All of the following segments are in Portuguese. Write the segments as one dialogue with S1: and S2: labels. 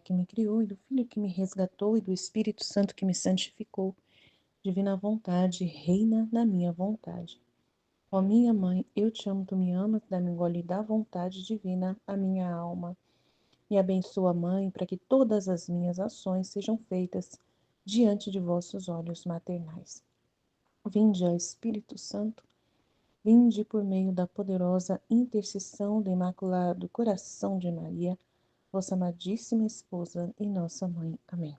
S1: que me criou, e do Filho que me resgatou, e do Espírito Santo que me santificou. Divina vontade, reina na minha vontade. Ó minha mãe, eu te amo, tu me amas, dá-me um gole da vontade divina a minha alma. Me abençoa, Mãe, para que todas as minhas ações sejam feitas diante de vossos olhos maternais. Vinde, ó Espírito Santo, vinde por meio da poderosa intercessão do Imaculado Coração de Maria, vossa amadíssima esposa e nossa mãe. Amém.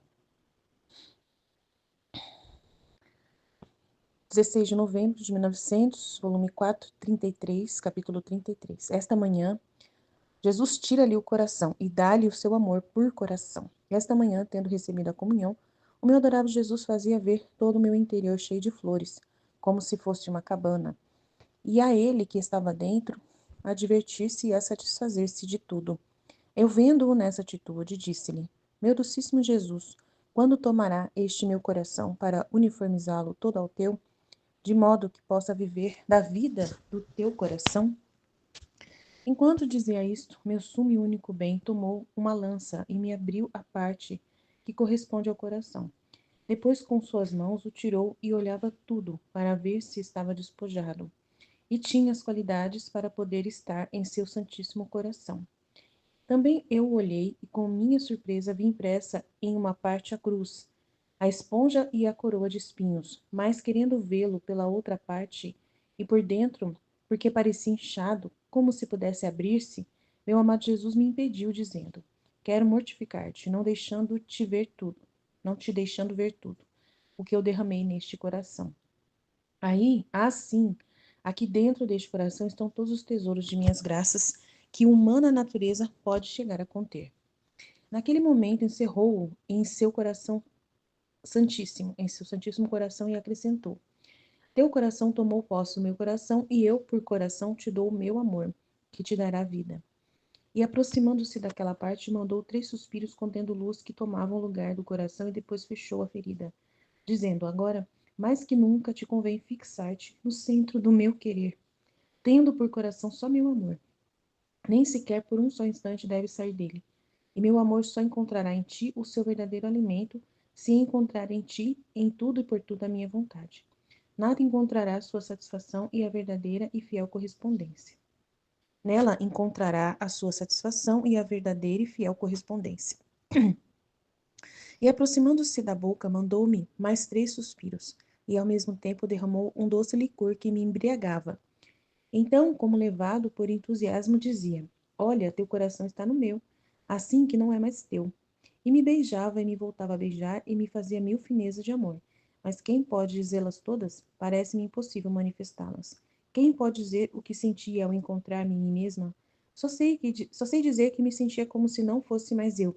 S1: 16 de novembro de 1900, volume 4, 33, capítulo 33. Esta manhã, Jesus tira-lhe o coração e dá-lhe o seu amor por coração. Esta manhã, tendo recebido a comunhão, o meu adorável Jesus fazia ver todo o meu interior cheio de flores, como se fosse uma cabana. E a ele que estava dentro, a divertir-se e a satisfazer-se de tudo. Eu, vendo-o nessa atitude, disse-lhe: Meu docíssimo Jesus, quando tomará este meu coração para uniformizá-lo todo ao teu, de modo que possa viver da vida do teu coração? Enquanto dizia isto, meu sumo e único bem tomou uma lança e me abriu a parte que corresponde ao coração. Depois, com suas mãos, o tirou e olhava tudo, para ver se estava despojado, e tinha as qualidades para poder estar em seu santíssimo coração. Também eu o olhei e, com minha surpresa, vi impressa em uma parte a cruz, a esponja e a coroa de espinhos, mas querendo vê-lo pela outra parte e por dentro, porque parecia inchado, como se pudesse abrir-se, meu amado Jesus me impediu, dizendo: Quero mortificar-te, não te deixando ver tudo, o que eu derramei neste coração. Aí, assim, aqui dentro deste coração estão todos os tesouros de minhas graças que humana natureza pode chegar a conter. Naquele momento encerrou-o em seu coração santíssimo, em seu santíssimo coração, e acrescentou: Teu coração tomou posse do meu coração, e eu, por coração, te dou o meu amor, que te dará vida. E aproximando-se daquela parte, mandou 3 suspiros contendo luz que tomavam o lugar do coração, e depois fechou a ferida, dizendo: Agora, mais que nunca, te convém fixar-te no centro do meu querer, tendo por coração só meu amor. Nem sequer por um só instante deve sair dele. E meu amor só encontrará em ti o seu verdadeiro alimento, se encontrar em ti, em tudo e por tudo, a minha vontade. Nada encontrará sua satisfação e a verdadeira e fiel correspondência. Nela encontrará a sua satisfação e a verdadeira e fiel correspondência. E aproximando-se da boca, mandou-me mais 3 suspiros, e ao mesmo tempo derramou um doce licor que me embriagava. Então, como levado por entusiasmo, dizia: Olha, teu coração está no meu, assim que não é mais teu. E me beijava e me voltava a beijar e me fazia 1000 finezas de amor. Mas quem pode dizê-las todas? Parece-me impossível manifestá-las. Quem pode dizer o que sentia ao encontrar-me em mim mesma? Só sei dizer que me sentia como se não fosse mais eu,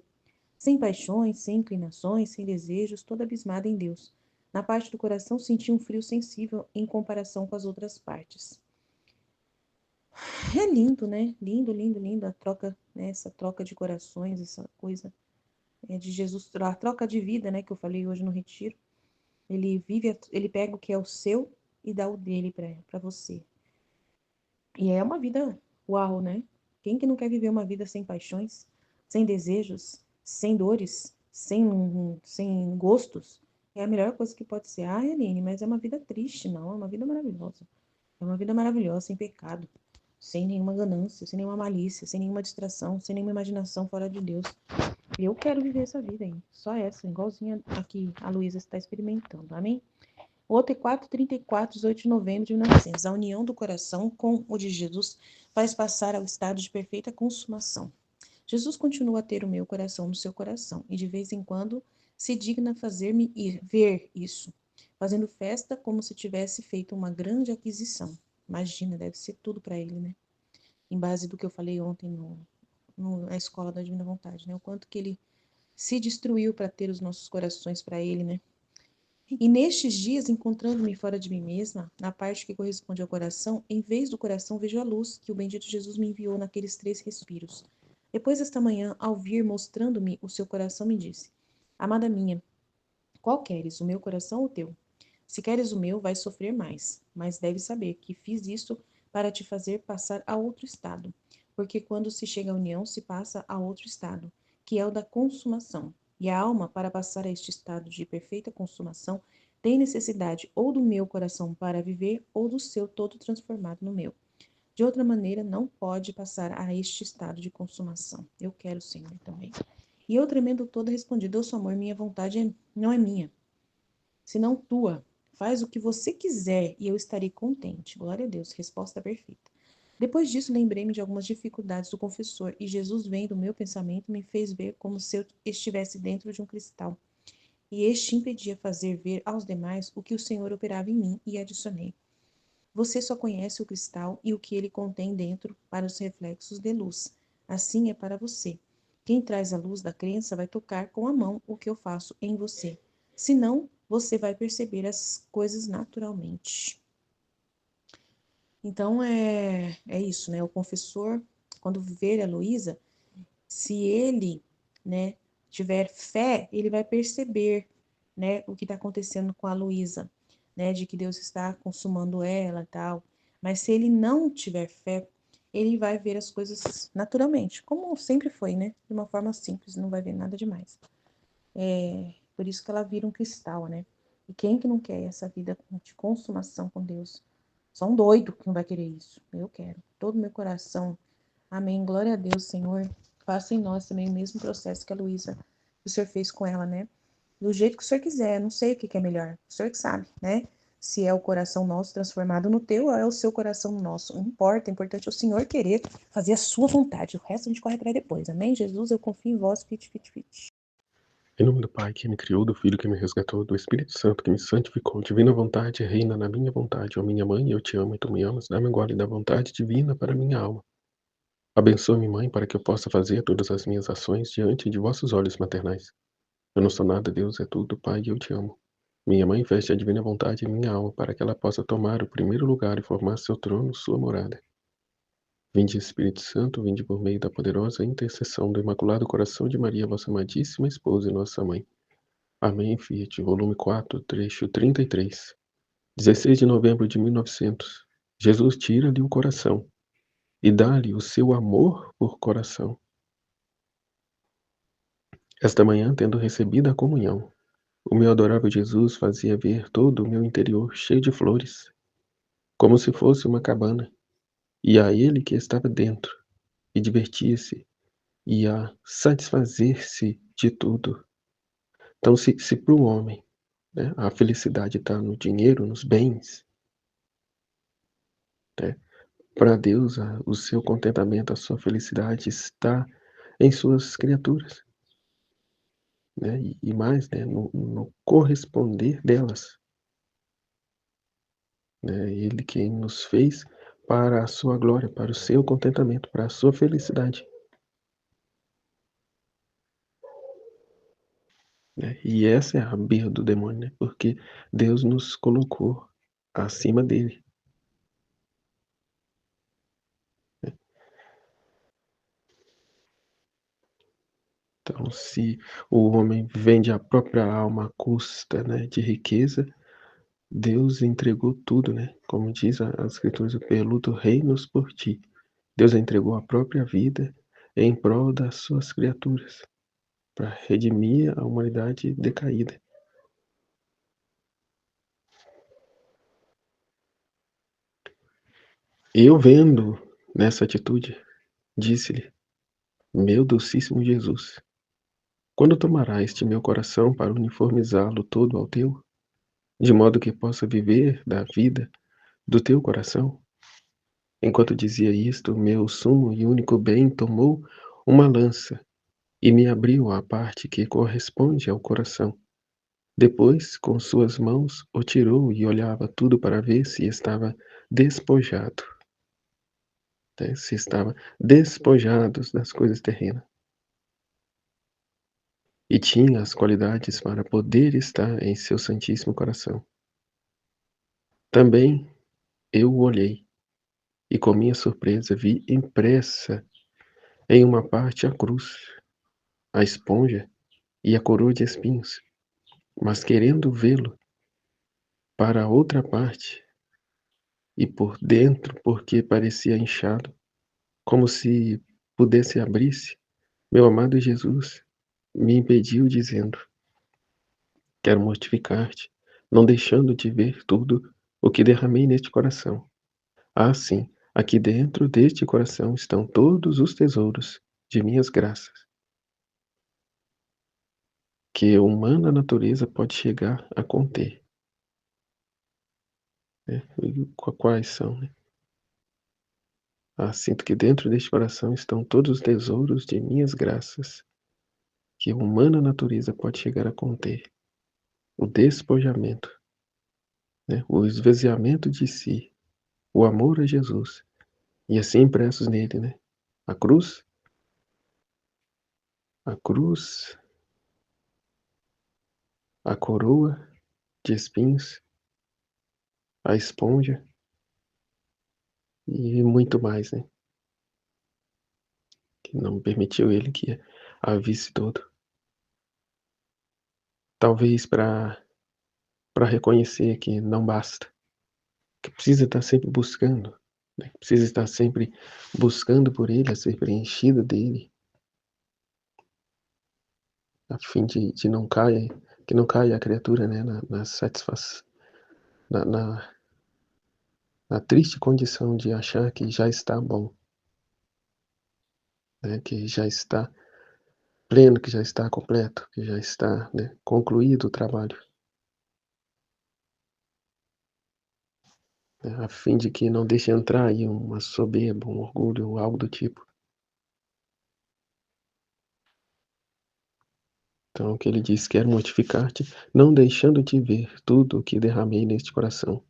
S1: sem paixões, sem inclinações, sem desejos, toda abismada em Deus. Na parte do coração senti um frio sensível em comparação com as outras partes. É lindo, né? Lindo, lindo, lindo a troca, né? Essa troca de corações, essa coisa de Jesus, a troca de vida, né? Que eu falei hoje no retiro. Ele pega o que é o seu e dá o dele para você. E é uma vida uau, né? Quem que não quer viver uma vida sem paixões, sem desejos, sem dores, sem gostos? É a melhor coisa que pode ser. Ah, Aline, mas é uma vida triste, não. É uma vida maravilhosa. É uma vida maravilhosa, sem pecado, sem nenhuma ganância, sem nenhuma malícia, sem nenhuma distração, sem nenhuma imaginação fora de Deus. Eu quero viver essa vida aí, só essa, igualzinha a que a Luísa está experimentando, amém? O outro é 4:34, 18 de novembro de 1900. A união do coração com o de Jesus faz passar ao estado de perfeita consumação. Jesus continua a ter o meu coração no seu coração, e de vez em quando se digna fazer-me ver isso, fazendo festa como se tivesse feito uma grande aquisição. Imagina, deve ser tudo para ele, né? Em base do que eu falei ontem na escola da Divina Vontade, né? O quanto que ele se destruiu para ter os nossos corações para ele, né? E nestes dias, encontrando-me fora de mim mesma, na parte que corresponde ao coração, em vez do coração vejo a luz que o bendito Jesus me enviou naqueles 3 respiros. Depois desta manhã, ao vir mostrando-me o seu coração, me disse: Amada minha, qual queres, o meu coração ou o teu? Se queres o meu, vais sofrer mais, mas deves saber que fiz isto para te fazer passar a outro estado, porque quando se chega à união, se passa a outro estado, que é o da consumação. E a alma, para passar a este estado de perfeita consumação, tem necessidade ou do meu coração para viver, ou do seu todo transformado no meu. De outra maneira, não pode passar a este estado de consumação. Eu quero, Senhor, também. E eu, tremendo todo, respondi: Doce amor, minha vontade não é minha, senão tua. Faz o que você quiser e eu estarei contente. Glória a Deus, resposta perfeita. Depois disso, lembrei-me de algumas dificuldades do confessor, e Jesus, vendo o meu pensamento, me fez ver como se eu estivesse dentro de um cristal. E este impedia fazer ver aos demais o que o Senhor operava em mim, e adicionei: Você só conhece o cristal e o que ele contém dentro para os reflexos de luz. Assim é para você. Quem traz a luz da crença vai tocar com a mão o que eu faço em você. Senão, você vai perceber as coisas naturalmente. Então, é isso, né? O confessor, quando ver a Luísa, se ele, né, tiver fé, ele vai perceber, né, o que está acontecendo com a Luísa, né, de que Deus está consumando ela e tal. Mas se ele não tiver fé, ele vai ver as coisas naturalmente, como sempre foi, né, de uma forma simples, não vai ver nada demais. Por isso que ela vira um cristal, né? E quem que não quer essa vida de consumação com Deus? Só um doido que não vai querer isso. Eu quero. Todo o meu coração. Amém. Glória a Deus, Senhor. Faça em nós também o mesmo processo que a Luísa, que o Senhor fez com ela, né? Do jeito que o Senhor quiser. Não sei o que é melhor. O Senhor que sabe, né? Se é o coração nosso transformado no teu ou é o seu coração no nosso. Não importa. O importante é o Senhor querer fazer a sua vontade. O resto a gente corre atrás depois. Amém? Jesus, eu confio em vós. Fit, fit, fit.
S2: Em nome do Pai, que me criou, do Filho, que me resgatou, do Espírito Santo, que me santificou, divina vontade, reina na minha vontade. Ó minha mãe, eu te amo e tu me amas, dá-me agora da vontade divina para minha alma. Abençoe-me, mãe, para que eu possa fazer todas as minhas ações diante de vossos olhos maternais. Eu não sou nada, Deus é tudo, Pai, e eu te amo. Minha mãe veste a divina vontade em minha alma, para que ela possa tomar o primeiro lugar e formar seu trono, sua morada. Vinde, Espírito Santo, vinde por meio da poderosa intercessão do Imaculado Coração de Maria, vossa amadíssima esposa e nossa mãe. Amém, Fiat, volume 4, trecho 33. 16 de novembro de 1900. Jesus tira-lhe o coração e dá-lhe o seu amor por coração. Esta manhã, tendo recebido a comunhão, o meu adorável Jesus fazia ver todo o meu interior cheio de flores, como se fosse uma cabana, e a ele que estava dentro, e divertia-se, e a satisfazer-se de tudo. Então, se para o homem, né, a felicidade está no dinheiro, nos bens, né, para Deus, o seu contentamento, a sua felicidade está em suas criaturas, né? E mais, né, no corresponder delas, né? Ele quem nos fez para a sua glória, para o seu contentamento, para a sua felicidade, né? E essa é a birra do demônio, né? Porque Deus nos colocou acima dele, né? Então, se o homem vende a própria alma à custa, né, de riqueza, Deus entregou tudo, né? Como diz as escrituras, eu perluto reinos por ti. Deus entregou a própria vida em prol das suas criaturas, para redimir a humanidade decaída. Eu vendo nessa atitude, disse-lhe, meu docíssimo Jesus, quando tomará este meu coração para uniformizá-lo todo ao teu, de modo que possa viver da vida do teu coração? Enquanto dizia isto, meu sumo e único bem tomou uma lança e me abriu a parte que corresponde ao coração. Depois, com suas mãos, o tirou e olhava tudo para ver se estava despojado, né? Se estava despojado das coisas terrenas. E tinha as qualidades para poder estar em seu Santíssimo Coração. Também eu o olhei, e com minha surpresa vi impressa em uma parte a cruz, a esponja e a coroa de espinhos, mas querendo vê-lo para a outra parte, e por dentro, porque parecia inchado, como se pudesse abrir-se, Meu amado Jesus me impediu dizendo: quero mortificar-te, não deixando de ver tudo o que derramei neste coração. Ah, sim, aqui dentro deste coração estão todos os tesouros de minhas graças, que a humana natureza pode chegar a conter, né? E quais são, né? Ah, sinto que dentro deste coração estão todos os tesouros de minhas graças, que a humana natureza pode chegar a conter. O despojamento, né? O esvaziamento de si, o amor a Jesus, e assim impressos nele, né? A cruz, a cruz, a coroa de espinhos, a esponja e muito mais, né? Que não permitiu ele que a visse todo. Talvez para reconhecer que não basta, que precisa estar sempre buscando, né? Precisa estar sempre buscando por ele, a ser preenchido dele, a fim de não caia, que não caia a criatura, né, na satisfação, na, na, na triste condição de achar que já está bom, né, que já está pleno, que já está completo, que já está, né, concluído o trabalho, né, a fim de que não deixe entrar aí uma soberba, um orgulho ou algo do tipo. Então, o que ele diz: quero mortificar-te, não deixando de ver tudo o que derramei neste coração,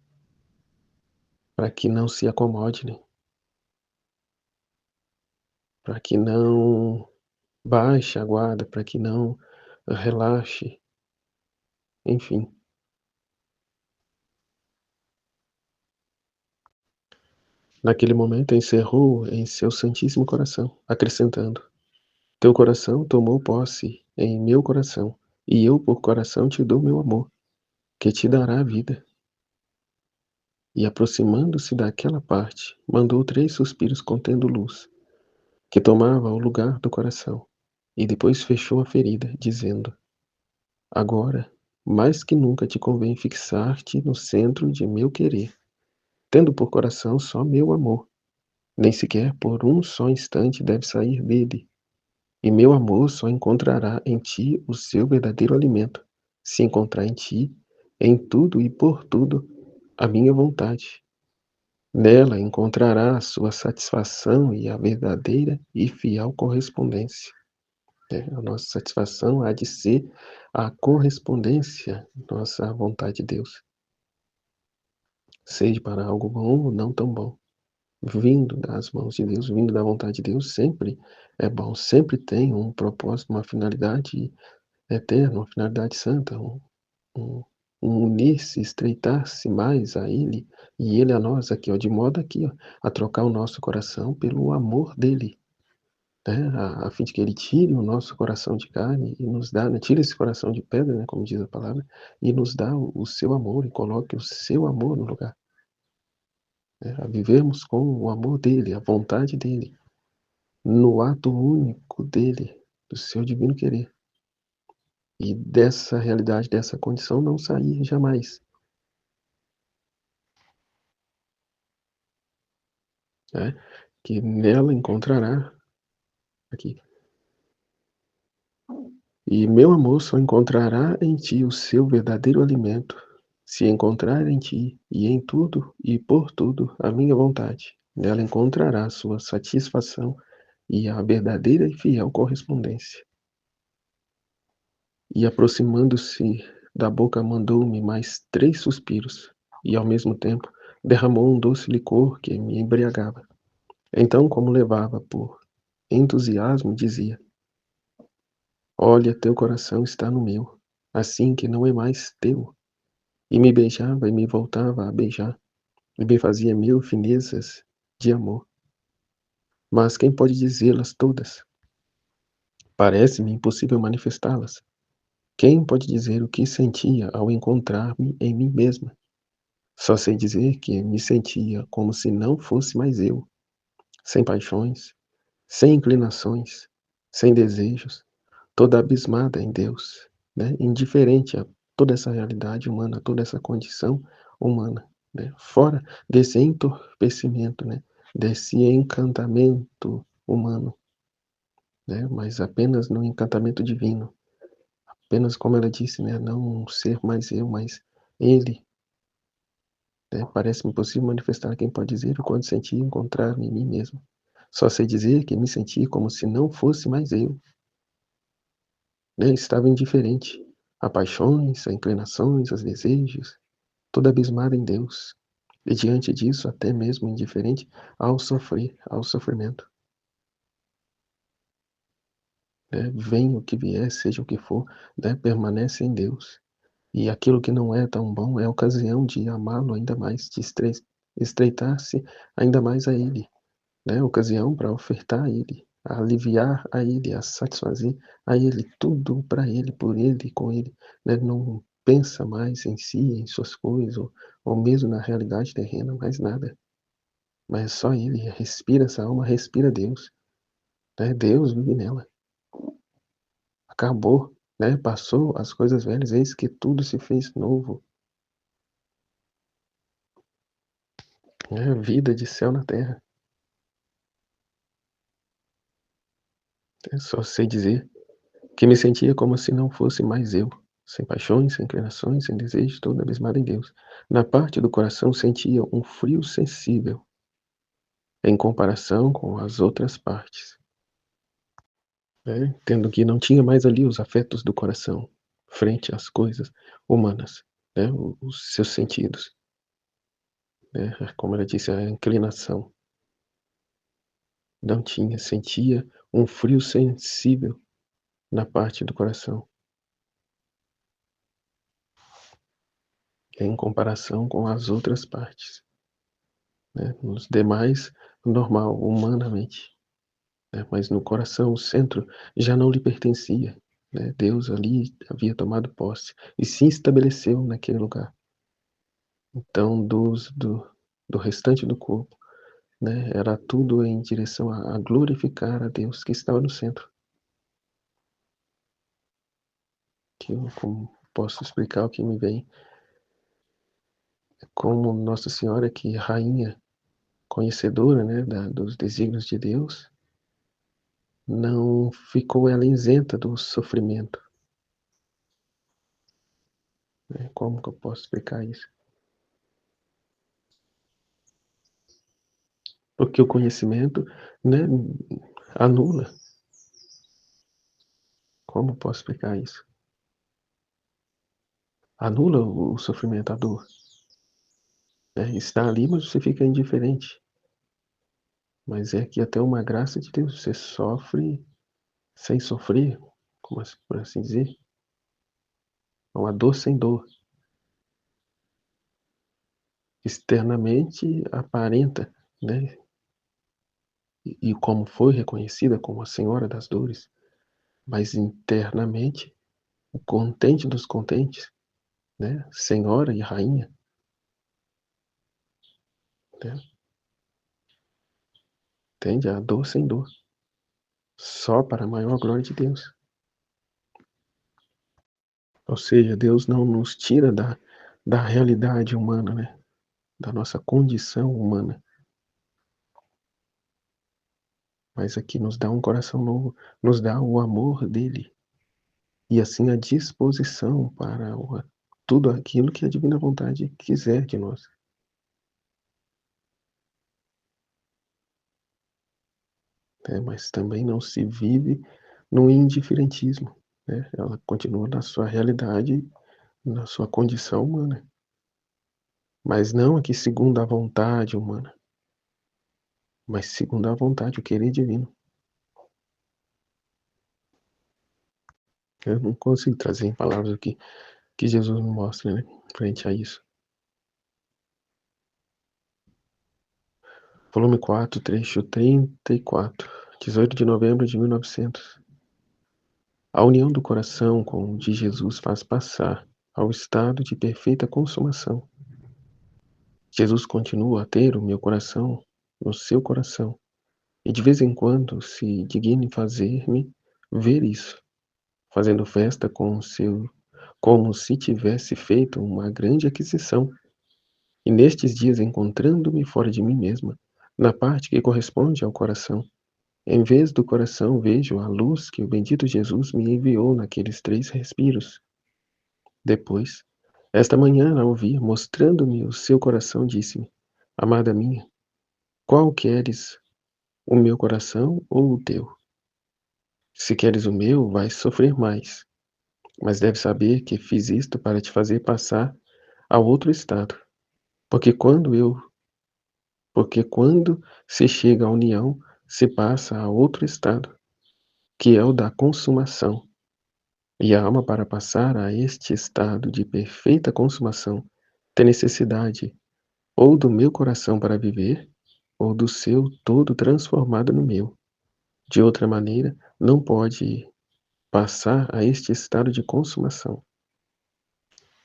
S2: para que não se acomode, né? Para que não baixe a guarda, para que não relaxe, enfim. Naquele momento encerrou em seu santíssimo coração, acrescentando: teu coração tomou posse em meu coração, e eu por coração te dou meu amor, que te dará a vida. E aproximando-se daquela parte, mandou 3 suspiros contendo luz, que tomava o lugar do coração, e depois fechou a ferida, dizendo: agora, mais que nunca te convém fixar-te no centro de meu querer, tendo por coração só meu amor, nem sequer por um só instante deve sair dele, e meu amor só encontrará em ti o seu verdadeiro alimento, se encontrar em ti, em tudo e por tudo, a minha vontade. Nela encontrará a sua satisfação e a verdadeira e fiel correspondência, né? A nossa satisfação há de ser a correspondência nossa vontade de Deus, seja para algo bom ou não tão bom. Vindo das mãos de Deus, vindo da vontade de Deus, sempre é bom, sempre tem um propósito, uma finalidade eterna, uma finalidade santa, um, um unir-se, estreitar-se mais a Ele e Ele a nós aqui, ó, de modo aqui, ó, a trocar o nosso coração pelo amor dele, né, a fim de que Ele tire o nosso coração de carne e nos dá, né, tire esse coração de pedra, né, como diz a palavra, e nos dá o seu amor e coloque o seu amor no lugar, né, a vivermos com o amor dele, a vontade dele, no ato único dele, do seu divino querer. E dessa realidade, dessa condição, não sair jamais, né? Que nela encontrará aqui. E meu amor só encontrará em ti o seu verdadeiro alimento, se encontrar em ti e em tudo e por tudo a minha vontade. Nela encontrará a sua satisfação e a verdadeira e fiel correspondência. E aproximando-se da boca, mandou-me mais 3 suspiros, e ao mesmo tempo derramou um doce licor que me embriagava. Então, como levava por entusiasmo, dizia: olha, teu coração está no meu, assim que não é mais teu. E me beijava e me voltava a beijar, e me fazia 1000 finezas de amor. Mas quem pode dizê-las todas? Parece-me impossível manifestá-las. Quem pode dizer o que sentia ao encontrar-me em mim mesma? Só sei dizer que me sentia como se não fosse mais eu, sem paixões, sem inclinações, sem desejos, toda abismada em Deus, né, indiferente a toda essa realidade humana, toda essa condição humana, né, fora desse entorpecimento, né, desse encantamento humano, né, mas apenas no encantamento divino, apenas como ela disse, né, não ser mais eu, mas Ele, né, parece-me possível manifestar quem pode dizer o quanto senti encontrar-me em mim mesmo. Só sei dizer que me senti como se não fosse mais eu, né, estava indiferente a paixões, a inclinações, aos desejos, toda abismada em Deus. E diante disso, até mesmo indiferente ao sofrimento. Né? Venha o que vier, seja o que for, né? Permanece em Deus. E aquilo que não é tão bom é a ocasião de amá-lo ainda mais, de estreitar-se ainda mais a Ele, né? Ocasião para ofertar a Ele, a aliviar a Ele, a satisfazer a Ele, tudo para Ele, por Ele, com Ele, né? Não pensa mais em si, em suas coisas, ou mesmo na realidade terrena, mais nada. Mas só Ele respira essa alma, respira Deus, né? Deus vive nela. Acabou, né? Passou as coisas velhas, eis que tudo se fez novo. É vida de céu na terra. Eu só sei dizer que me sentia como se não fosse mais eu, sem paixões, sem inclinações, sem desejos, todo abismado em Deus. Na parte do coração sentia um frio sensível, em comparação com as outras partes, né? Tendo que não tinha mais ali os afetos do coração, frente às coisas humanas, né? Os seus sentidos, né? Como ela disse, a inclinação. Não tinha, sentia um frio sensível na parte do coração, em comparação com as outras partes, né? Nos demais, normal, humanamente, né? Mas no coração, o centro já não lhe pertencia, né? Deus ali havia tomado posse e se estabeleceu naquele lugar. Então, do restante do corpo, né? Era tudo em direção a glorificar a Deus que estava no centro. Que eu, como posso explicar o que me vem, como Nossa Senhora, que é rainha, conhecedora, né, dos desígnios de Deus, não ficou ela isenta do sofrimento. Né? Como que eu posso explicar isso? Porque o conhecimento, né, anula. Como eu posso explicar isso? Anula o sofrimento, a dor. Né? Está ali, mas você fica indiferente. Mas é que até uma graça de Deus, você sofre sem sofrer, como por assim dizer. Uma dor sem dor. Externamente aparenta, né? E como foi reconhecida como a Senhora das Dores, mas internamente, o contente dos contentes, né? Senhora e Rainha, né? Entende? A dor sem dor, só para a maior glória de Deus. Ou seja, Deus não nos tira da realidade humana, né? Da nossa condição humana, mas aqui nos dá um coração novo, nos dá o amor dele, e assim a disposição para tudo aquilo que a divina vontade quiser de nós. Né? Mas também não se vive no indiferentismo. Né? Ela continua na sua realidade, na sua condição humana, mas não aqui segundo a vontade humana, mas segundo a vontade, o querer divino. Eu não consigo trazer em palavras o que Jesus me mostra, né, frente a isso. Volume 4, trecho 34, 18 de novembro de 1900. A união do coração com o de Jesus faz passar ao estado de perfeita consumação. Jesus continua a ter o meu coração no seu coração, e de vez em quando se digna em fazer-me ver isso, fazendo festa como se tivesse feito uma grande aquisição, e nestes dias encontrando-me fora de mim mesma, na parte que corresponde ao coração. Em vez do coração, vejo a luz que o bendito Jesus me enviou naqueles 3 respiros. Depois, esta manhã, ao ouvir, mostrando-me o seu coração, disse-me: Amada minha, qual queres, o meu coração ou o teu? Se queres o meu, vais sofrer mais, mas deves saber que fiz isto para te fazer passar a outro estado. Porque quando eu, porque quando se chega à união, se passa a outro estado, que é o da consumação. E a alma, para passar a este estado de perfeita consumação, tem necessidade ou do meu coração para viver, ou do seu todo transformado no meu. De outra maneira, não pode passar a este estado de consumação.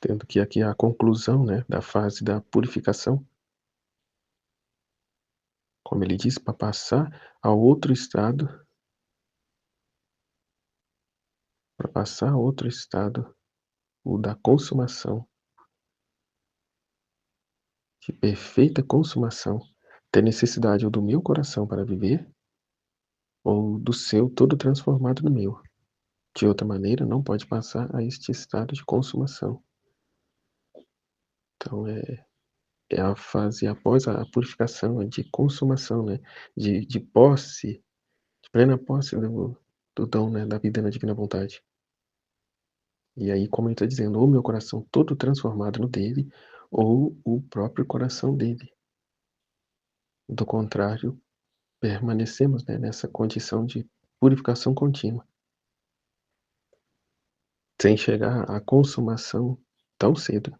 S2: Tendo que aqui a conclusão, né, da fase da purificação, como ele diz, para passar a outro estado, para passar a outro estado, o da consumação, de perfeita consumação, tem necessidade ou do meu coração para viver, ou do seu todo transformado no meu. De outra maneira, não pode passar a este estado de consumação. Então, é a fase após a purificação, é de consumação, né? De posse, de plena posse do dom, né? Da vida na divina vontade. E aí, como ele está dizendo, ou meu coração todo transformado no dele, ou o próprio coração dele. Do contrário, permanecemos, né, nessa condição de purificação contínua, sem chegar à consumação tão cedo.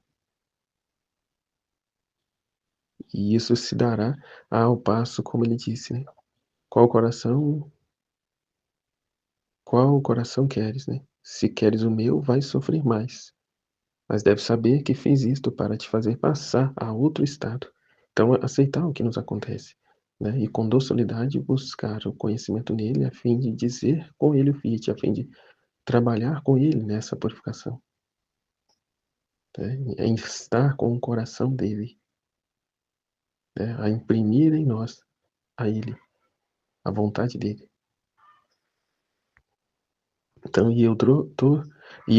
S2: E isso se dará ao passo, como ele disse, né? Qual coração queres, né? Se queres o meu, vais sofrer mais. Mas deves saber que fiz isto para te fazer passar a outro estado. Então, aceitar o que nos acontece, né? E com docilidade buscar o conhecimento nele, a fim de dizer com ele o Fiat, a fim de trabalhar com ele nessa purificação, né? Em estar com o coração dele, né? A imprimir em nós a ele, a vontade dele. Então, e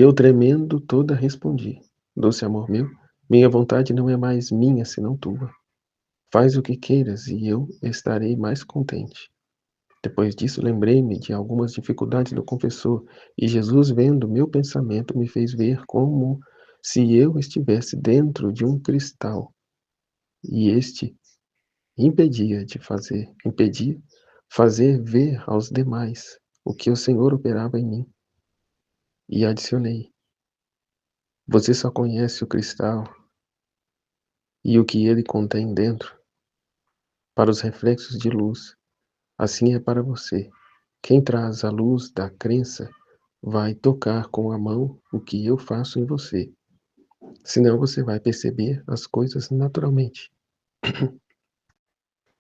S2: eu tremendo toda respondi: Doce amor meu, minha vontade não é mais minha senão tua. Faz o que queiras e eu estarei mais contente. Depois disso, lembrei-me de algumas dificuldades do confessor, e Jesus, vendo meu pensamento, me fez ver como se eu estivesse dentro de um cristal, e este impedia fazer ver aos demais o que o Senhor operava em mim. E adicionei: Você só conhece o cristal e o que ele contém dentro. Para os reflexos de luz, assim é para você. Quem traz a luz da crença vai tocar com a mão o que eu faço em você. Senão você vai perceber as coisas naturalmente.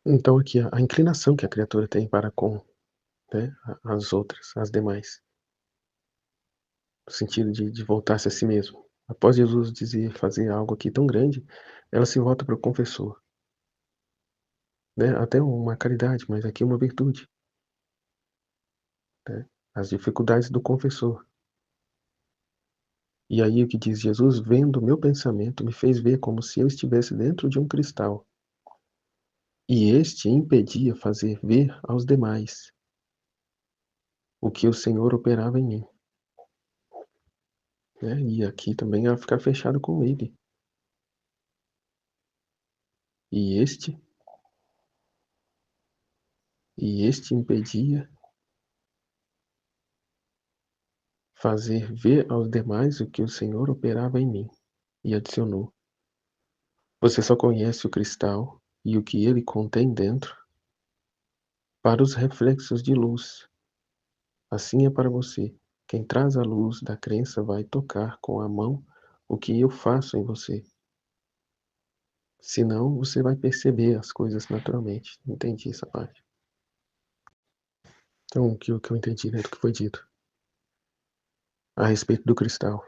S2: Então aqui a inclinação que a criatura tem para com, né, as outras, as demais. No sentido de voltar-se a si mesmo. Após Jesus dizer fazer algo aqui tão grande, ela se volta para o confessor. Né? Até uma caridade, mas aqui uma virtude. Né? As dificuldades do confessor. E aí o que diz Jesus, vendo o meu pensamento, me fez ver como se eu estivesse dentro de um cristal. E este impedia fazer ver aos demais o que o Senhor operava em mim. Né? E aqui também a ficar fechado com ele. E este impedia fazer ver aos demais o que o Senhor operava em mim. E adicionou: Você só conhece o cristal e o que ele contém dentro para os reflexos de luz. Assim é para você. Quem traz a luz da crença vai tocar com a mão o que eu faço em você. Senão, você vai perceber as coisas naturalmente. Entendi essa parte. Então, o que eu entendi, né, do que foi dito. a respeito do cristal.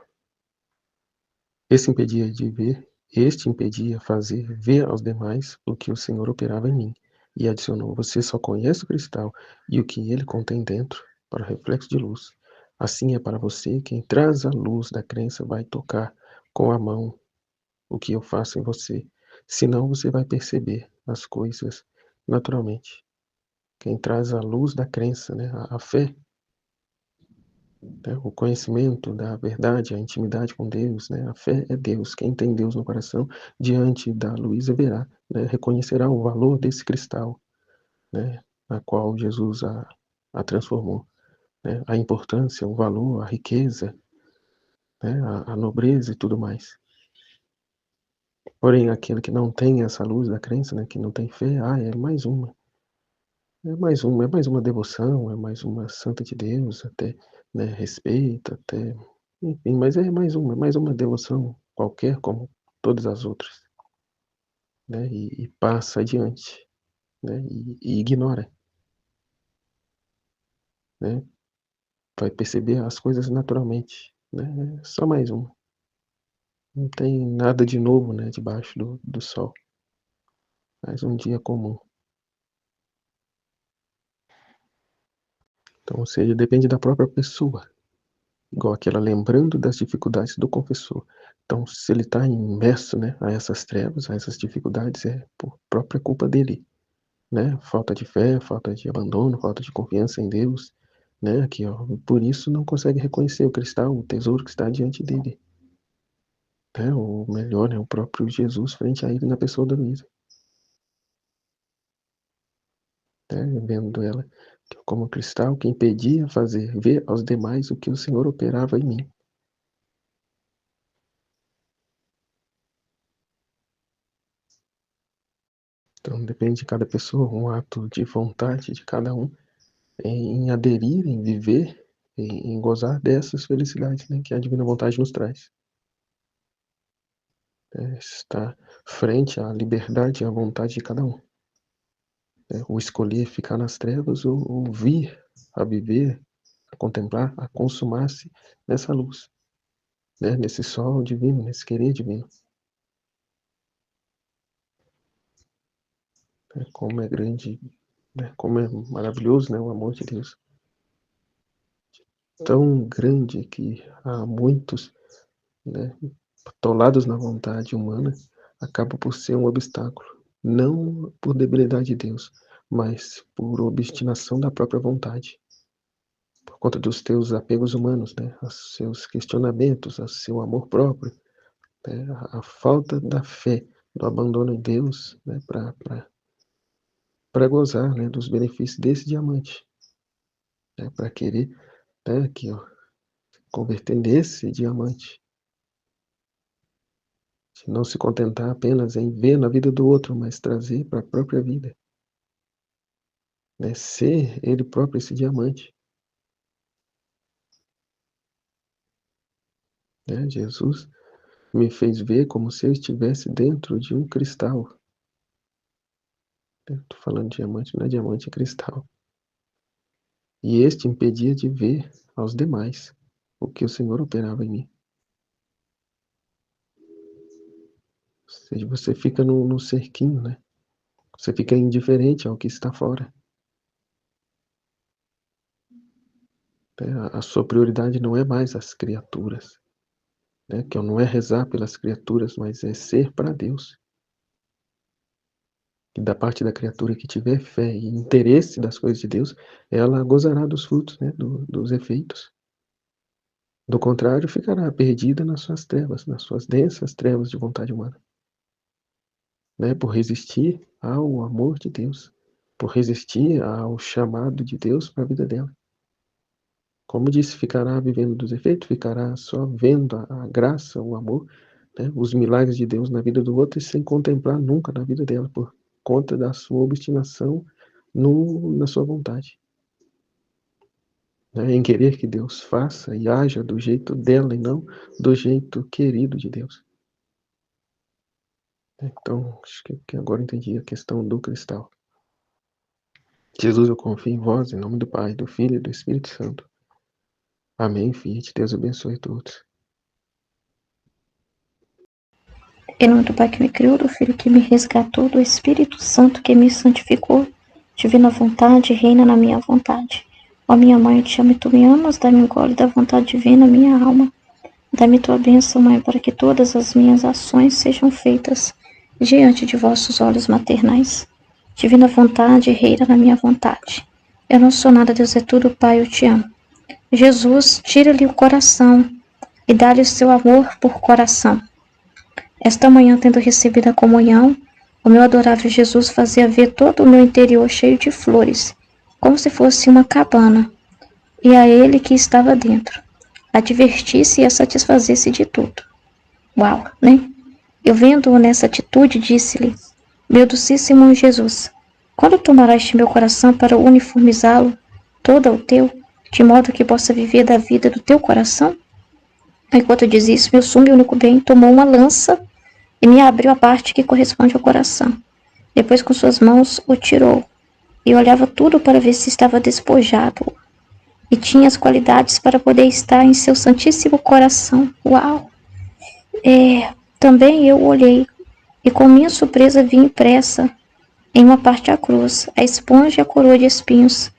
S2: Este impedia fazer ver aos demais o que o Senhor operava em mim. E adicionou: você só conhece o cristal e o que ele contém dentro, para reflexo de luz. Assim é para você, quem traz a luz da crença vai tocar com a mão o que eu faço em você. Senão você vai perceber as coisas naturalmente. Quem traz a luz da crença, né, a fé, né, o conhecimento da verdade, a intimidade com Deus, né, a fé é Deus. Quem tem Deus no coração, diante da luz verá, né, reconhecerá o valor desse cristal, né, na qual Jesus a transformou, né, a importância, o valor, a riqueza, né, a nobreza e tudo mais. Porém, aquele que não tem essa luz da crença, né, que não tem fé, é mais uma devoção, é mais uma santa de Deus, até, né, respeito, até, enfim, mas é mais uma devoção qualquer, como todas as outras, né, e passa adiante, né, e ignora, né, vai perceber as coisas naturalmente, né, é só mais uma. Não tem nada de novo, né, debaixo do sol. Mais um dia comum. Então, ou seja, depende da própria pessoa. Igual aquela lembrando das dificuldades do confessor. Então, se ele está imerso, né, a essas trevas, a essas dificuldades, é por própria culpa dele, né? Falta de fé, falta de abandono, falta de confiança em Deus, né? Aqui, ó, por isso não consegue reconhecer o cristal, o tesouro que está diante dele, né? Ou melhor, né, o próprio Jesus frente a ele na pessoa da Luísa, né? Vendo ela como cristal que impedia fazer ver aos demais o que o Senhor operava em mim. Então depende de cada pessoa, um ato de vontade de cada um em aderir, em viver, em gozar dessas felicidades, né, que a divina vontade nos traz. Está frente à liberdade e à vontade de cada um. O escolher ficar nas trevas ou vir a viver, a contemplar, a consumar-se nessa luz, né, nesse sol divino, nesse querer divino. Como é grande, né, como é maravilhoso, né, o amor de Deus. Tão grande que há muitos, né, atolados na vontade humana, acaba por ser um obstáculo, não por debilidade de Deus, mas por obstinação da própria vontade, por conta dos teus apegos humanos, né, aos seus questionamentos, ao seu amor próprio, né, a falta da fé, do abandono em Deus, né, para gozar, né, dos benefícios desse diamante, né, para querer, né, aqui, ó, converter nesse diamante. Não se contentar apenas em ver na vida do outro, mas trazer para a própria vida. Né? Ser ele próprio esse diamante. Né? Jesus me fez ver como se eu estivesse dentro de um cristal. Estou falando de diamante, não é diamante, é cristal. E este impedia de ver aos demais o que o Senhor operava em mim. Ou seja, você fica no cerquinho, né? Você fica indiferente ao que está fora. A sua prioridade não é mais as criaturas, né? Que não é rezar pelas criaturas, mas é ser para Deus. E da parte da criatura que tiver fé e interesse das coisas de Deus, ela gozará dos frutos, né? Dos efeitos. Do contrário, ficará perdida nas suas trevas, nas suas densas trevas de vontade humana, né? Por resistir ao amor de Deus, por resistir ao chamado de Deus para a vida dela. Como disse, ficará vivendo dos efeitos, ficará só vendo a graça, o amor, né, os milagres de Deus na vida do outro e sem contemplar nunca na vida dela, por conta da sua obstinação na sua vontade. Né, em querer que Deus faça e haja do jeito dela e não do jeito querido de Deus. Então, acho que agora entendi a questão do cristal. Jesus, eu confio em vós, em nome do Pai, do Filho e do Espírito Santo. Amém, Fiat. Deus abençoe a todos.
S3: Em nome do Pai que me criou, do Filho que me resgatou, do Espírito Santo que me santificou, divina vontade, reina na minha vontade. Ó minha mãe, eu te amo e tu me amas, dá-me um gole da vontade divina, minha alma. Dá-me tua bênção, Mãe, para que todas as minhas ações sejam feitas diante de vossos olhos maternais. Divina vontade, reina na minha vontade. Eu não sou nada, Deus é tudo, Pai, eu te amo. Jesus, tira-lhe o coração e dá-lhe o seu amor por coração. Esta manhã, tendo recebido a comunhão, o meu adorável Jesus fazia ver todo o meu interior cheio de flores, como se fosse uma cabana, e a ele que estava dentro, a divertir-se e a satisfazer-se de tudo. Uau, né? Eu vendo-o nessa atitude, disse-lhe, meu docíssimo Jesus, quando tomarás este meu coração para uniformizá-lo todo ao teu, de modo que possa viver da vida do teu coração? Enquanto eu dizia isso, meu sumo e único bem tomou uma lança e me abriu a parte que corresponde ao coração. Depois, com suas mãos, o tirou, e olhava tudo para ver se estava despojado, e tinha as qualidades para poder estar em seu santíssimo coração. Uau! Também eu olhei, e com minha surpresa vi impressa em uma parte a cruz, a esponja e a coroa de espinhos,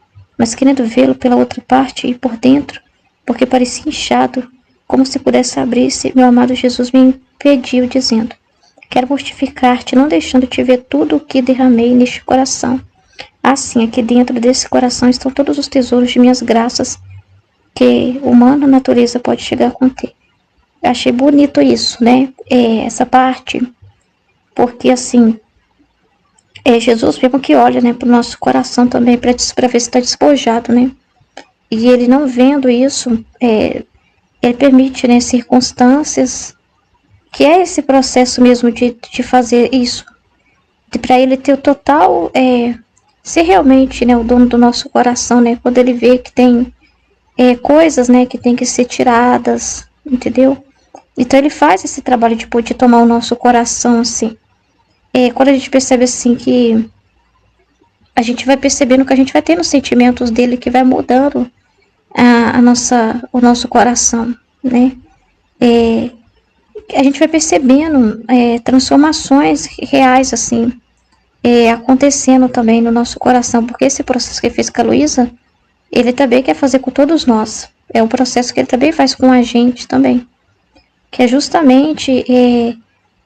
S3: mas querendo vê-lo pela outra parte e por dentro, porque parecia inchado, como se pudesse abrir-se, meu amado Jesus me impediu, dizendo, quero mortificar-te, não deixando-te ver tudo o que derramei neste coração. Assim, aqui dentro desse coração estão todos os tesouros de minhas graças que humana natureza pode chegar a conter. Eu achei bonito isso, né? Essa parte, porque assim, Jesus mesmo que olha, né, para o nosso coração também, para ver se está despojado, né? E ele não vendo isso, ele permite, né, circunstâncias, que é esse processo mesmo de fazer isso, para ele ter o total, ser realmente, né, o dono do nosso coração, né, quando ele vê que tem coisas, né, que tem que ser tiradas, entendeu? Então ele faz esse trabalho de tomar o nosso coração, assim. Quando a gente percebe, assim, que a gente vai percebendo que a gente vai tendo os sentimentos dele, que vai mudando o nosso coração, né? A gente vai percebendo transformações reais, assim, acontecendo também no nosso coração, porque esse processo que ele fez com a Luísa, ele também quer fazer com todos nós. É um processo que ele também faz com a gente também, que é justamente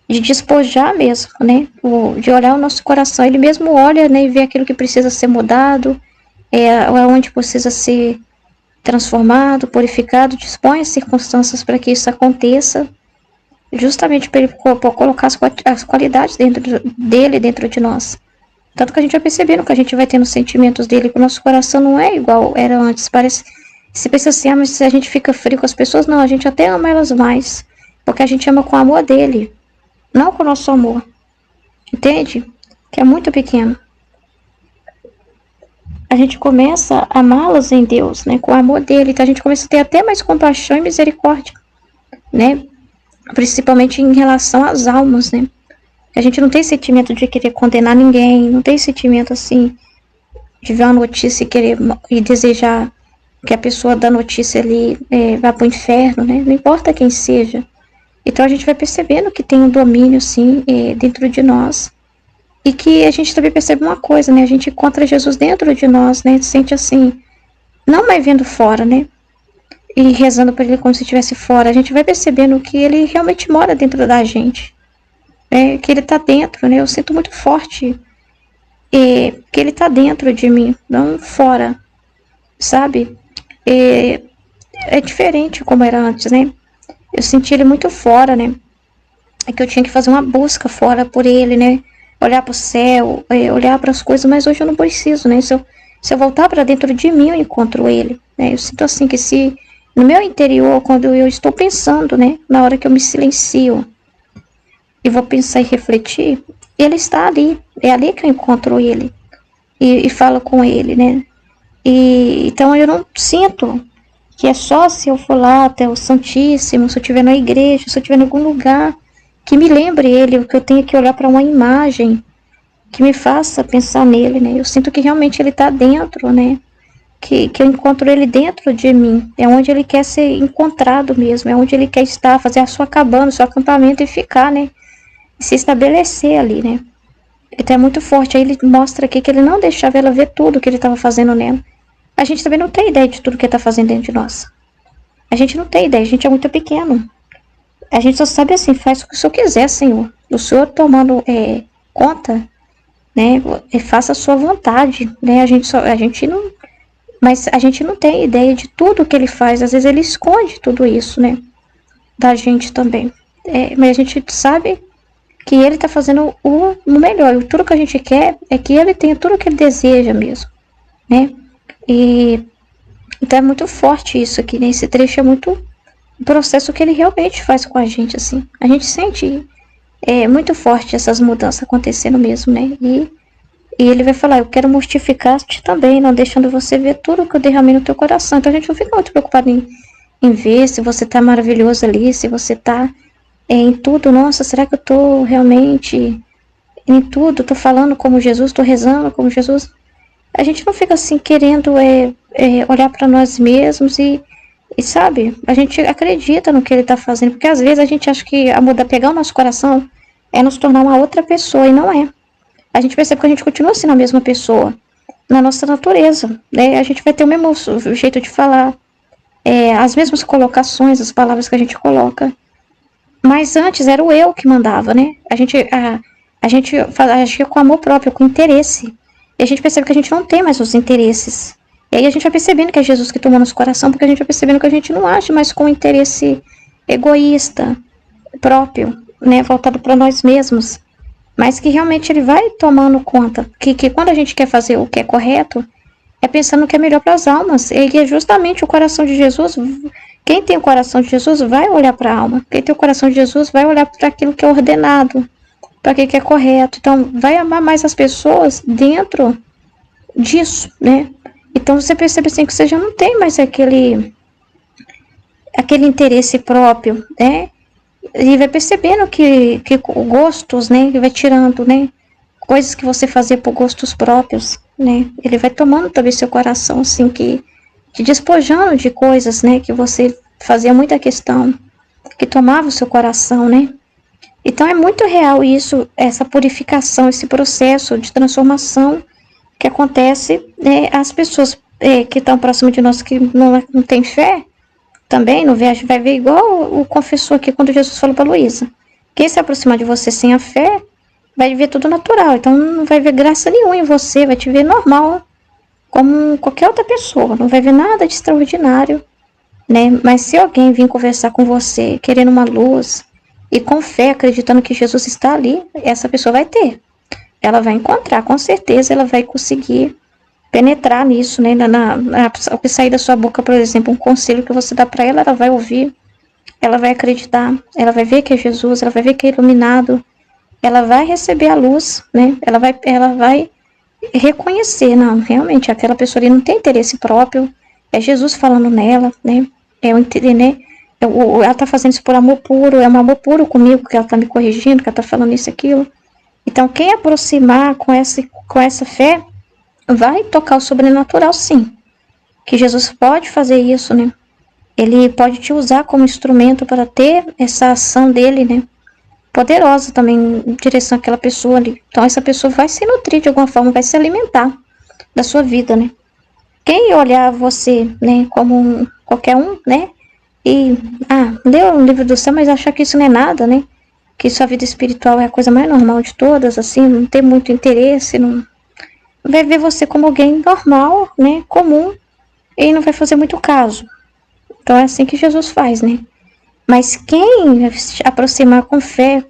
S3: de despojar mesmo, né? De olhar o nosso coração. Ele mesmo olha, né, e vê aquilo que precisa ser mudado, onde precisa ser transformado, purificado, dispõe as circunstâncias para que isso aconteça, justamente para ele colocar as qualidades dele dentro de nós. Tanto que a gente vai percebendo que a gente vai tendo sentimentos dele, que o nosso coração não é igual era antes. Parece, se pensa assim, mas se a gente fica frio com as pessoas, não, a gente até ama elas mais, porque a gente ama com o amor dele, não com o nosso amor. Entende? Que é muito pequeno. A gente começa a amá-las em Deus, né, com o amor dele, então a gente começa a ter até mais compaixão e misericórdia, né, principalmente em relação às almas, né. A gente não tem sentimento de querer condenar ninguém, não tem sentimento assim de ver uma notícia e desejar que a pessoa da notícia ali vá para o inferno, né? Não importa quem seja. Então a gente vai percebendo que tem um domínio assim dentro de nós, e que a gente também percebe uma coisa, né? A gente encontra Jesus dentro de nós, né? Sente assim, não mais vendo fora, né? E rezando para ele como se estivesse fora. A gente vai percebendo que ele realmente mora dentro da gente. Que ele está dentro, né? Eu sinto muito forte que ele está dentro de mim, não fora, sabe? É diferente como era antes, né? Eu senti ele muito fora, né? É que eu tinha que fazer uma busca fora por ele, né? Olhar para o céu, olhar para as coisas, mas hoje eu não preciso, né? Se eu voltar para dentro de mim, eu encontro ele, né? Eu sinto assim que se no meu interior, quando eu estou pensando, né? Na hora que eu me silencio e vou pensar e refletir, ele está ali. É ali que eu encontro ele e falo com ele, né? Então eu não sinto que é só se eu for lá até o Santíssimo, se eu estiver na igreja, se eu estiver em algum lugar que me lembre ele, que eu tenha que olhar para uma imagem que me faça pensar nele, né? Eu sinto que realmente ele está dentro, né? que eu encontro ele dentro de mim. É onde ele quer ser encontrado mesmo, é onde ele quer estar, fazer a sua cabana, o seu acampamento e ficar, né? E se estabelecer ali, né? Então é muito forte. Aí ele mostra aqui que ele não deixava ela ver tudo que ele estava fazendo nela. A gente também não tem ideia de tudo que ele está fazendo dentro de nós. A gente não tem ideia, a gente é muito pequeno. A gente só sabe assim, faz o que o Senhor quiser, Senhor. O Senhor tomando conta, né? Faça a sua vontade, né? Mas a gente não tem ideia de tudo que ele faz. Às vezes ele esconde tudo isso, né? Da gente também. Mas a gente sabe que ele está fazendo o melhor. E tudo que a gente quer é que ele tenha tudo o que ele deseja mesmo, né? Então é muito forte isso aqui, né? Esse trecho é muito o processo que ele realmente faz com a gente, assim. A gente sente muito forte essas mudanças acontecendo mesmo, né? E ele vai falar, eu quero mortificar-te também, não deixando você ver tudo que eu derramei no teu coração. Então a gente não fica muito preocupado em ver se você tá maravilhoso ali, se você tá em tudo. Nossa, será que eu tô realmente em tudo? Tô falando como Jesus, tô rezando como Jesus? A gente não fica assim querendo olhar para nós mesmos e sabe, a gente acredita no que ele tá fazendo, porque às vezes a gente acha que pegar o nosso coração é nos tornar uma outra pessoa, e não é. A gente percebe que a gente continua sendo a mesma pessoa, na nossa natureza, né? A gente vai ter o mesmo jeito de falar, as mesmas colocações, as palavras que a gente coloca. Mas antes era o eu que mandava, né? A gente agia com amor próprio, com interesse. E a gente percebe que a gente não tem mais os interesses. E aí a gente vai percebendo que é Jesus que tomou nosso coração, porque a gente vai percebendo que a gente não age mais com interesse egoísta, próprio, né? Voltado para nós mesmos. Mas que realmente ele vai tomando conta. Que quando a gente quer fazer o que é correto, é pensando no que é melhor para as almas. E é justamente o coração de Jesus. Quem tem o coração de Jesus vai olhar para a alma. Quem tem o coração de Jesus vai olhar para aquilo que é ordenado, para aquilo que é correto. Então, vai amar mais as pessoas dentro disso, né? Então, você percebe assim que você já não tem mais aquele interesse próprio, né? E vai percebendo que gostos, né? Ele vai tirando, né? Coisas que você fazia por gostos próprios, né? Ele vai tomando também seu coração, assim, te despojando de coisas, né? Que você fazia muita questão, que tomava o seu coração, né? Então é muito real isso, essa purificação, esse processo de transformação que acontece, né? As pessoas que estão próximas de nós, que não têm fé, também no viagem vai ver igual o confessor aqui quando Jesus falou para Luísa. Quem se aproximar de você sem a fé, vai ver tudo natural. Então não vai ver graça nenhuma em você, vai te ver normal, como qualquer outra pessoa. Não vai ver nada de extraordinário, né? Mas se alguém vir conversar com você, querendo uma luz, e com fé, acreditando que Jesus está ali, essa pessoa vai ter. Ela vai encontrar, com certeza ela vai conseguir penetrar nisso, né? O que sair da sua boca, por exemplo, um conselho que você dá para ela, ela vai ouvir, ela vai acreditar, ela vai ver que é Jesus, ela vai ver que é iluminado, ela vai receber a luz, né? Ela vai reconhecer, não, realmente aquela pessoa ali não tem interesse próprio, é Jesus falando nela, né? Né? Ela tá fazendo isso por amor puro, é um amor puro comigo, que ela tá me corrigindo, que ela tá falando isso, aquilo. Então, quem aproximar com essa fé, vai tocar o sobrenatural, sim. Que Jesus pode fazer isso, né? Ele pode te usar como instrumento para ter essa ação dele, né? Poderosa também em direção àquela pessoa ali. Então, essa pessoa vai se nutrir de alguma forma, vai se alimentar da sua vida, né? Quem olhar você, né, como qualquer um, né? E, leu o livro do céu, mas achar que isso não é nada, né? Que sua vida espiritual é a coisa mais normal de todas, assim, não tem muito interesse, não vai ver você como alguém normal, né, comum, e não vai fazer muito caso. Então é assim que Jesus faz, né? Mas quem se aproximar com fé,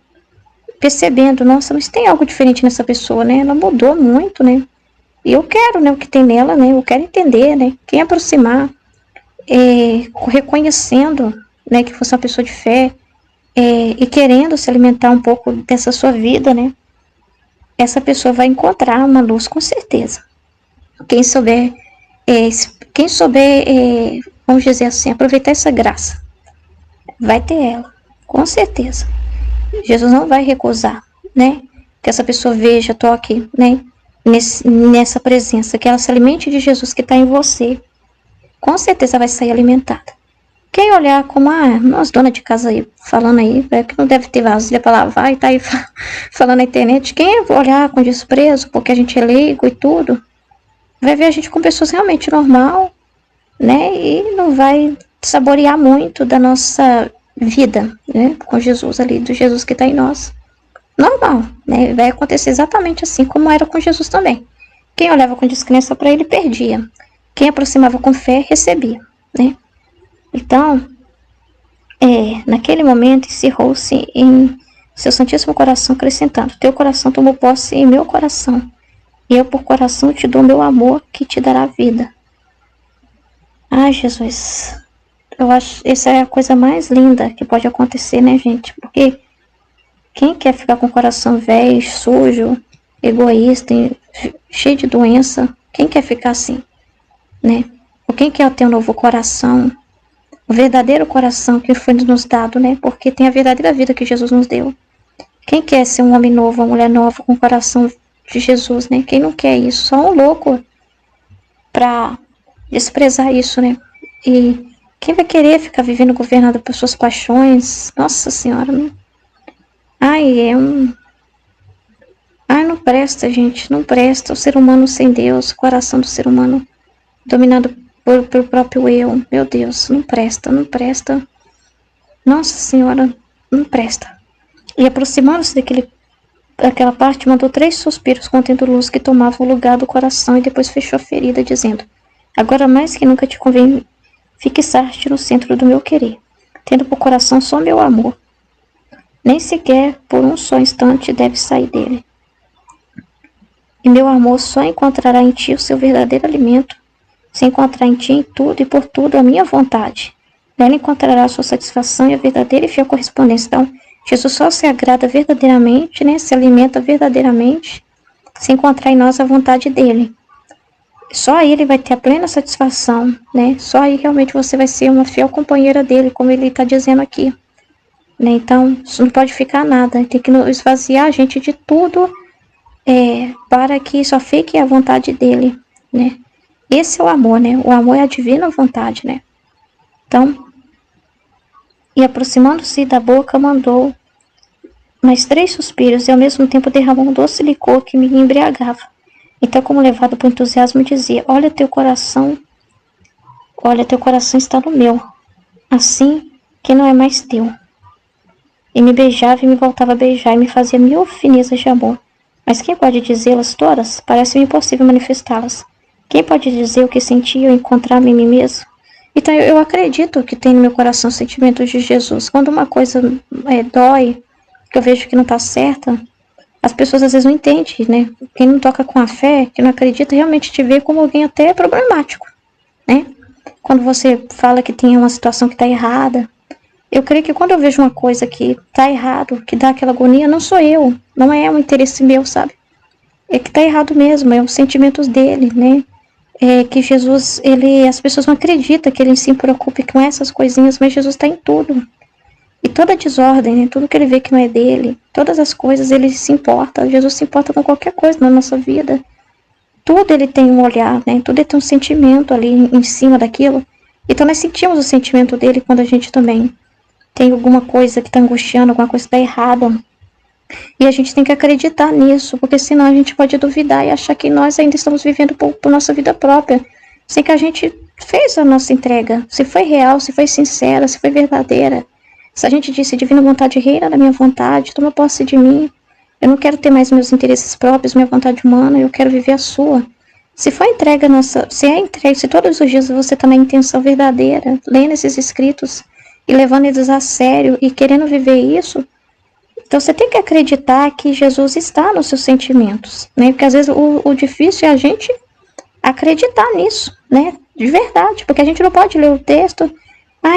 S3: percebendo, nossa, mas tem algo diferente nessa pessoa, né? Ela mudou muito, né? E eu quero, né, o que tem nela, né? Eu quero entender, né? Quem aproximar, reconhecendo, né, que fosse uma pessoa de fé, e querendo se alimentar um pouco dessa sua vida, né? Essa pessoa vai encontrar uma luz, com certeza. Quem souber, vamos dizer assim, aproveitar essa graça, vai ter ela, com certeza. Jesus não vai recusar, né? Que essa pessoa veja, toque, né? nessa presença, que ela se alimente de Jesus que está em você, com certeza vai sair alimentada. Quem olhar como, nós dona de casa aí, falando aí, que não deve ter vasilha para lavar e tá aí falando na internet, quem olhar com desprezo, porque a gente é leigo e tudo, vai ver a gente com pessoas realmente normal, né, e não vai saborear muito da nossa vida, né, com Jesus ali, do Jesus que está em nós. Normal, né, vai acontecer exatamente assim como era com Jesus também. Quem olhava com descrença para ele, perdia. Quem aproximava com fé, recebia, né. Então, naquele momento encerrou-se em seu Santíssimo Coração, acrescentando: teu coração tomou posse em meu coração, e eu por coração te dou meu amor, que te dará vida. Ai, Jesus, eu acho essa é a coisa mais linda que pode acontecer, né, gente? Porque quem quer ficar com o coração velho, sujo, egoísta, cheio de doença, quem quer ficar assim, né? Ou quem quer ter um novo coração, o verdadeiro coração que foi nos dado, né? Porque tem a verdadeira vida que Jesus nos deu. Quem quer ser um homem novo, uma mulher nova com o coração de Jesus, né? Quem não quer isso? Só um louco pra desprezar isso, né? E quem vai querer ficar vivendo governado por suas paixões? Nossa Senhora, né? Não presta, gente, não presta. O ser humano sem Deus, o coração do ser humano dominado pelo próprio eu. Meu Deus, não presta, não presta. Nossa Senhora, não presta. E aproximando-se daquela parte, mandou 3 suspiros contendo luz que tomavam o lugar do coração e depois fechou a ferida, dizendo: agora mais que nunca te convém fixar-te no centro do meu querer, tendo por coração só meu amor. Nem sequer por um só instante deve sair dele. E meu amor só encontrará em ti o seu verdadeiro alimento, se encontrar em ti em tudo e por tudo a minha vontade. Nela encontrará a sua satisfação e a verdadeira e fiel correspondência. Então, Jesus só se agrada verdadeiramente, né? Se alimenta verdadeiramente, se encontrar em nós a vontade dele. Só aí ele vai ter a plena satisfação, né? Só aí realmente você vai ser uma fiel companheira dele, como ele está dizendo aqui. Né? Então, isso não pode ficar nada. Tem que esvaziar a gente de tudo para que só fique a vontade dele, né? Esse é o amor, né? O amor é a divina vontade, né? Então, e aproximando-se da boca, mandou mais 3 suspiros e ao mesmo tempo derramou um doce licor que me embriagava. Então, como levado por entusiasmo, dizia: olha, teu coração está no meu, assim que não é mais teu. E me beijava e me voltava a beijar e me fazia 1000 finezas de amor. Mas quem pode dizê-las todas? Parece-me impossível manifestá-las. Quem pode dizer o que sentia ao encontrar-me em mim mesmo? Então eu acredito que tem no meu coração sentimentos de Jesus. Quando uma coisa dói, que eu vejo que não está certa, as pessoas às vezes não entendem, né? Quem não toca com a fé, que não acredita, realmente te vê como alguém até problemático, né? Quando você fala que tem uma situação que está errada, eu creio que quando eu vejo uma coisa que está errado, que dá aquela agonia, não sou eu, não é um interesse meu, sabe? É que está errado mesmo, é os sentimentos dele, né? É que Jesus, as pessoas não acreditam que ele se preocupe com essas coisinhas, mas Jesus está em tudo. E toda desordem, né? Tudo que ele vê que não é dele, todas as coisas ele se importa. Jesus se importa com qualquer coisa na nossa vida. Tudo ele tem um olhar, né? Tudo ele tem um sentimento ali em cima daquilo. Então nós sentimos o sentimento dele quando a gente também tem alguma coisa que está angustiando, alguma coisa que está errada. E a gente tem que acreditar nisso, porque senão a gente pode duvidar e achar que nós ainda estamos vivendo por nossa vida própria, sem que a gente fez a nossa entrega. Se foi real, se foi sincera, se foi verdadeira. Se a gente disse: divina vontade reina na minha vontade, toma posse de mim. Eu não quero ter mais meus interesses próprios, minha vontade humana, eu quero viver a sua. Se foi entrega nossa, se é entrega, se todos os dias você está na intenção verdadeira, lendo esses escritos e levando eles a sério e querendo viver isso, então você tem que acreditar que Jesus está nos seus sentimentos, né? Porque às vezes o difícil é a gente acreditar nisso, né? De verdade, porque a gente não pode ler o texto: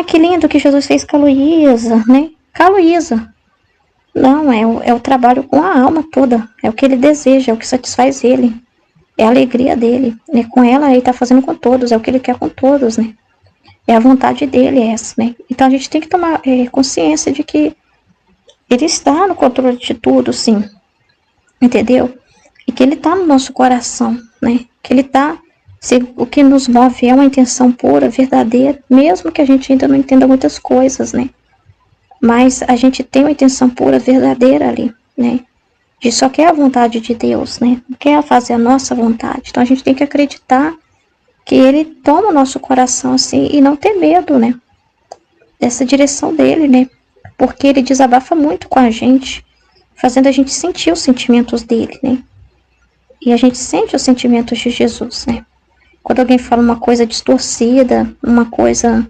S3: que lindo que Jesus fez com a Luísa, né? Com a Luísa. Não, é o trabalho com a alma toda, é o que ele deseja, é o que satisfaz ele, é a alegria dele, né? Com ela ele está fazendo com todos, é o que ele quer com todos, né? É a vontade dele essa, né? Então a gente tem que tomar consciência de que ele está no controle de tudo, sim. Entendeu? e que ele está no nosso coração, né? Que ele está, se o que nos move é uma intenção pura, verdadeira, mesmo que a gente ainda não entenda muitas coisas, né? Mas a gente tem uma intenção pura, verdadeira ali, né? De só quer a vontade de Deus, né? Não quer fazer a nossa vontade. Então a gente tem que acreditar que ele toma o nosso coração assim e não ter medo, né? Dessa direção dele, né? Porque ele desabafa muito com a gente, fazendo a gente sentir os sentimentos dele, né? E a gente sente os sentimentos de Jesus, né? Quando alguém fala uma coisa distorcida, uma coisa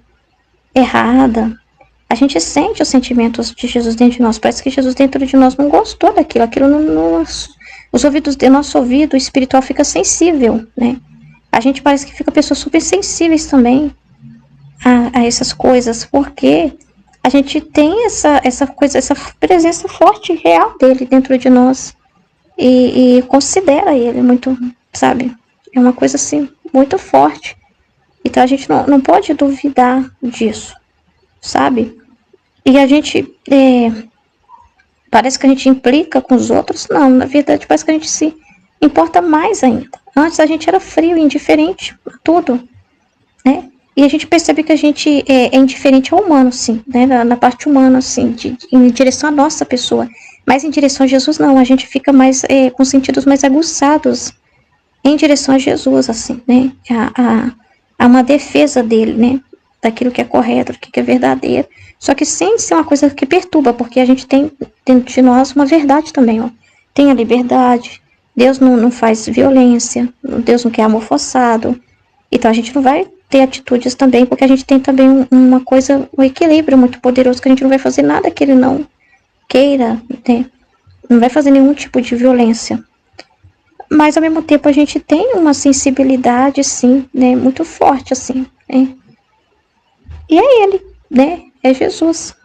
S3: errada, a gente sente os sentimentos de Jesus dentro de nós. Parece que Jesus dentro de nós não gostou daquilo. Aquilo os ouvidos do nosso ouvido espiritual fica sensível, né? A gente parece que fica pessoas super sensíveis também a essas coisas, porque a gente tem essa coisa, essa presença forte e real dele dentro de nós e considera ele muito, sabe? É uma coisa assim muito forte. Então a gente não pode duvidar disso, sabe? E a gente parece que a gente implica com os outros, não, na verdade parece que a gente se importa mais ainda. Antes a gente era frio, indiferente a tudo, né? E a gente percebe que a gente é indiferente ao humano, sim, né? Na parte humana, assim, em direção à nossa pessoa. Mas em direção a Jesus, não. A gente fica mais com sentidos mais aguçados em direção a Jesus, assim, né? A uma defesa dele, né? Daquilo que é correto, daquilo que é verdadeiro. Só que sem ser uma coisa que perturba, porque a gente tem dentro de nós uma verdade também, ó. Tem a liberdade. Deus não faz violência. Deus não quer amor forçado. Então a gente não vai ter atitudes também, porque a gente tem também uma coisa, um equilíbrio muito poderoso, que a gente não vai fazer nada que ele não queira, né? Não vai fazer nenhum tipo de violência. Mas ao mesmo tempo a gente tem uma sensibilidade, sim, né? Muito forte, assim, né? E é ele, né? É Jesus.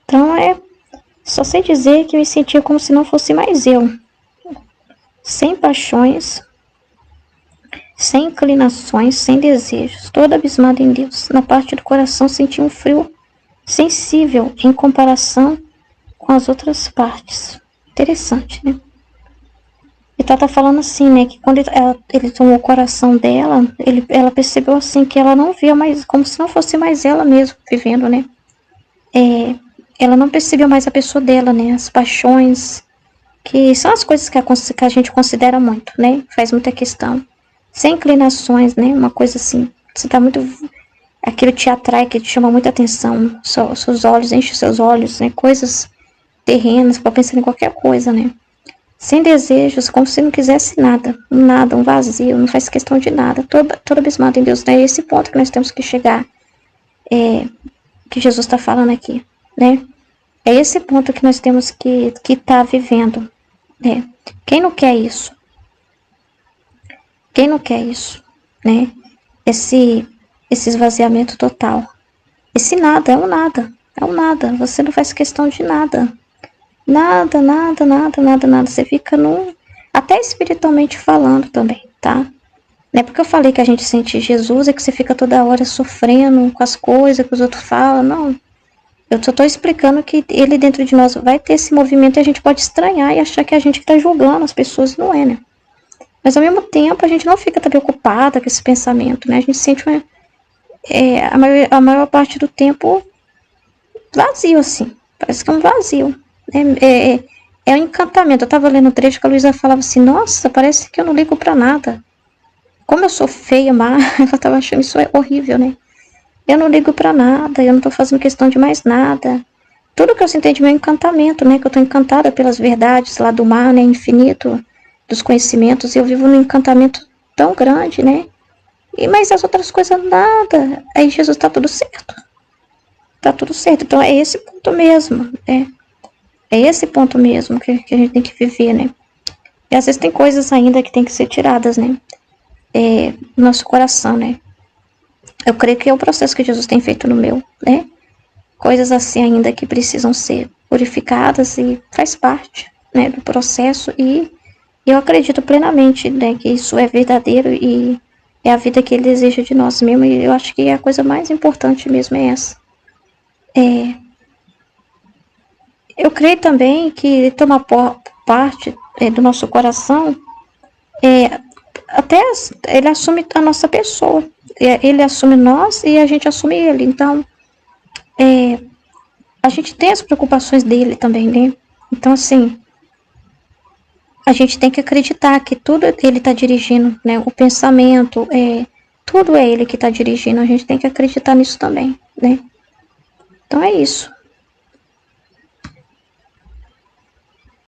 S3: Então só sei dizer que eu me sentia como se não fosse mais eu. Sem paixões, sem inclinações, sem desejos, toda abismada em Deus. Na parte do coração senti um frio sensível em comparação com as outras partes. Interessante, né? E tá falando assim, né, que quando ele tomou o coração dela, ela percebeu assim que ela não via mais, como se não fosse mais ela mesma vivendo, né? Ela não percebeu mais a pessoa dela, né? As paixões, que são as coisas que a gente considera muito, né? Faz muita questão. Sem inclinações, né? Uma coisa assim, você tá muito... Aquilo te atrai, que te chama muita atenção. Seus olhos, enche seus olhos, né? Coisas terrenas, para pensar em qualquer coisa, né? Sem desejos, como se não quisesse nada, um vazio, não faz questão de nada, todo abismado em Deus, né? É esse ponto que nós temos que chegar, que Jesus está falando aqui, né? É esse ponto que nós temos que estar vivendo, né? Quem não quer isso? Quem não quer isso, né? Esse esvaziamento total. Esse nada, é um nada, você não faz questão de nada. Nada. Você fica até espiritualmente falando também, tá? Não é porque eu falei que a gente sente Jesus, é que você fica toda hora sofrendo com as coisas que os outros falam, não. Eu só tô explicando que ele dentro de nós vai ter esse movimento e a gente pode estranhar e achar que é a gente que tá julgando as pessoas, não é, né? Mas ao mesmo tempo a gente não fica também ocupada com esse pensamento, né? A gente sente a maior parte do tempo vazio, assim. Parece que é um vazio. É um encantamento. Eu tava lendo um trecho que a Luísa falava assim, nossa, parece que eu não ligo pra nada. Como eu sou feia, má, ela tava achando isso horrível, né? Eu não ligo pra nada, eu não tô fazendo questão de mais nada. Tudo que eu sinto é de meu encantamento, né? Que eu tô encantada pelas verdades lá do mar, né? Infinito dos conhecimentos. E eu vivo num encantamento tão grande, né? Mas as outras coisas, nada. Aí Jesus, tá tudo certo. Tá tudo certo. Então é esse ponto mesmo, né? É esse ponto mesmo que a gente tem que viver, né? E às vezes tem coisas ainda que tem que ser tiradas, né? No nosso coração, né? Eu creio que é o processo que Jesus tem feito no meu, né? Coisas assim ainda que precisam ser purificadas e faz parte, né, do processo. E eu acredito plenamente, né, que isso é verdadeiro e é a vida que ele deseja de nós mesmo. E eu acho que a coisa mais importante mesmo é essa. Eu creio também que tomar parte do nosso coração, até ele assume a nossa pessoa. Ele assume nós e a gente assume ele. Então, a gente tem as preocupações dele também, né? Então, assim, a gente tem que acreditar que tudo ele está dirigindo, né? O pensamento, tudo é ele que está dirigindo. A gente tem que acreditar nisso também, né? Então é isso.